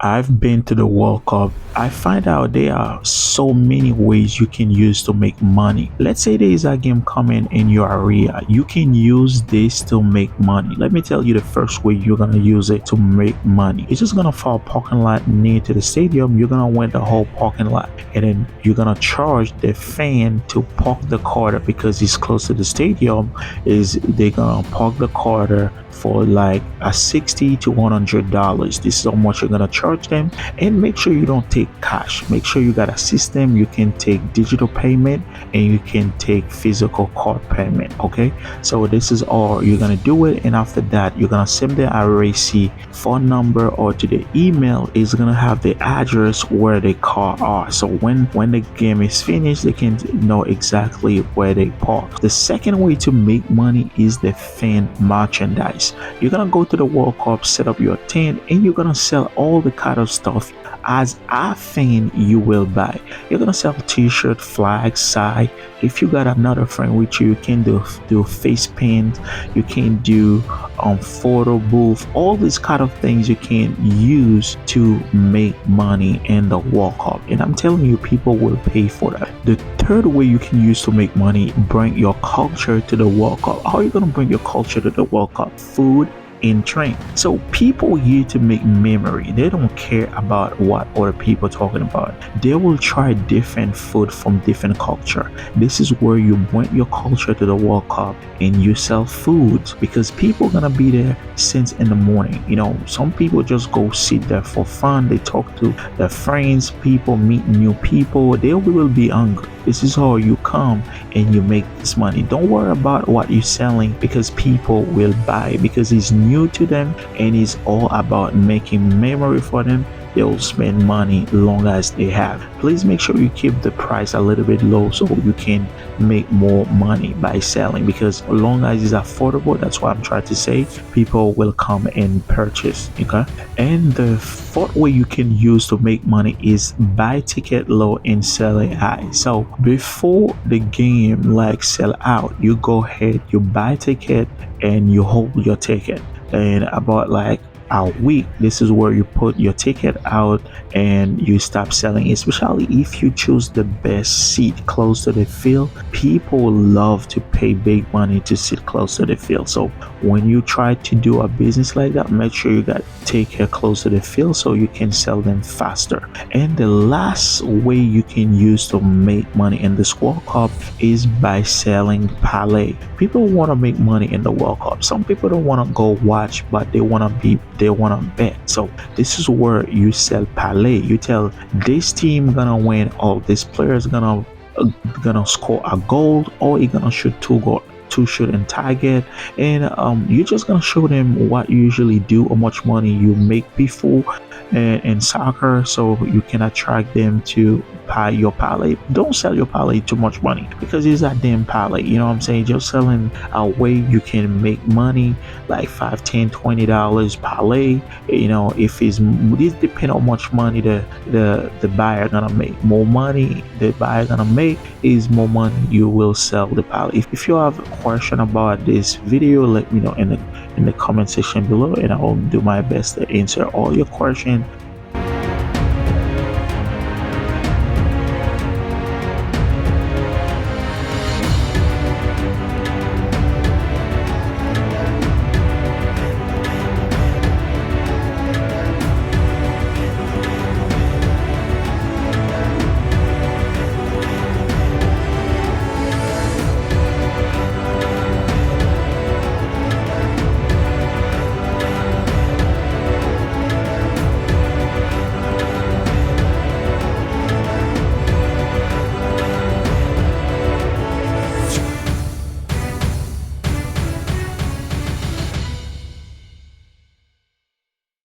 I've been to the World Cup. I find out there are so many ways you can use to make money. Let's say there is a game coming in your area. You can use this to make money. Let me tell you the first way you're gonna use it to make money. You're just gonna find a parking lot near to the stadium. You're gonna rent the whole parking lot, and then you're gonna charge the fan to park the car because it's close to the stadium. Is they're gonna park the car for like a $60 to $100. This is how much you're gonna charge them. And make sure you don't take cash. Make sure you got a system. You can take digital payment and you can take physical card payment. Okay, so this is all you're gonna do it. And after that, you're gonna send the RAC phone number or to the email. Is gonna have the address where the car are, so when the game is finished, they can know exactly where they park. The second way to make money is the fan merchandise. You're gonna go to the World Cup, set up your tent, and you're gonna sell all the kind of stuff as a fan you will buy. You're gonna sell t-shirt, flags, side. If you got another friend with you, you can do face paint, you can do photo booth, all these kind of things you can use to make money in the World Cup. And I'm telling you, people will pay for that. The third way you can use to make money: bring your culture to the World Cup. How are you gonna bring your culture to the World Cup? Food and drink. So people here to make memory. They don't care about what other people talking about. They will try different food from different culture. This is where you bring your culture to the World Cup and you sell foods, because people gonna be there since in the morning. Some people just go sit there for fun. They talk to their friends, people meet new people. They will be hungry. This is how you come and you make this money. Don't worry about what you're selling, because people will buy, because it's new to them and it's all about making memory for them. They will spend money long as they have. Please make sure you keep the price a little bit low so you can make more money by selling, because as long as it's affordable, that's what I'm trying to say, people will come and purchase. Okay, and the fourth way you can use to make money is buy ticket low and sell it high. So before the game like sell out, you go ahead, you buy ticket and you hold your ticket, and about like a week, this is where you put your ticket out and you stop selling, especially if you choose the best seat close to the field. People love to pay big money to sit close to the field. So when you try to do a business like that, make sure you got ticket close to the field so you can sell them faster. And the last way you can use to make money in this World Cup is by selling parlay. People want to make money in the World Cup. Some people don't want to go watch, but they want to bet. So this is where you sell parlay. You tell this team gonna win, or this player is gonna score a goal, or he gonna shoot two shooting target, and you're just gonna show them what you usually do, how much money you make before in soccer, so you can attract them to buy your parlay. Don't sell your parlay too much money, because it's a damn parlay. You know what I'm saying? Just selling a way you can make money, like $5, $10, $20 parlay. If it's this depend on how much money the buyer gonna make. More money the buyer gonna make is more money you will sell the parlay. If you have a question about this video, let me know in the comment section below, and I will do my best to answer all your questions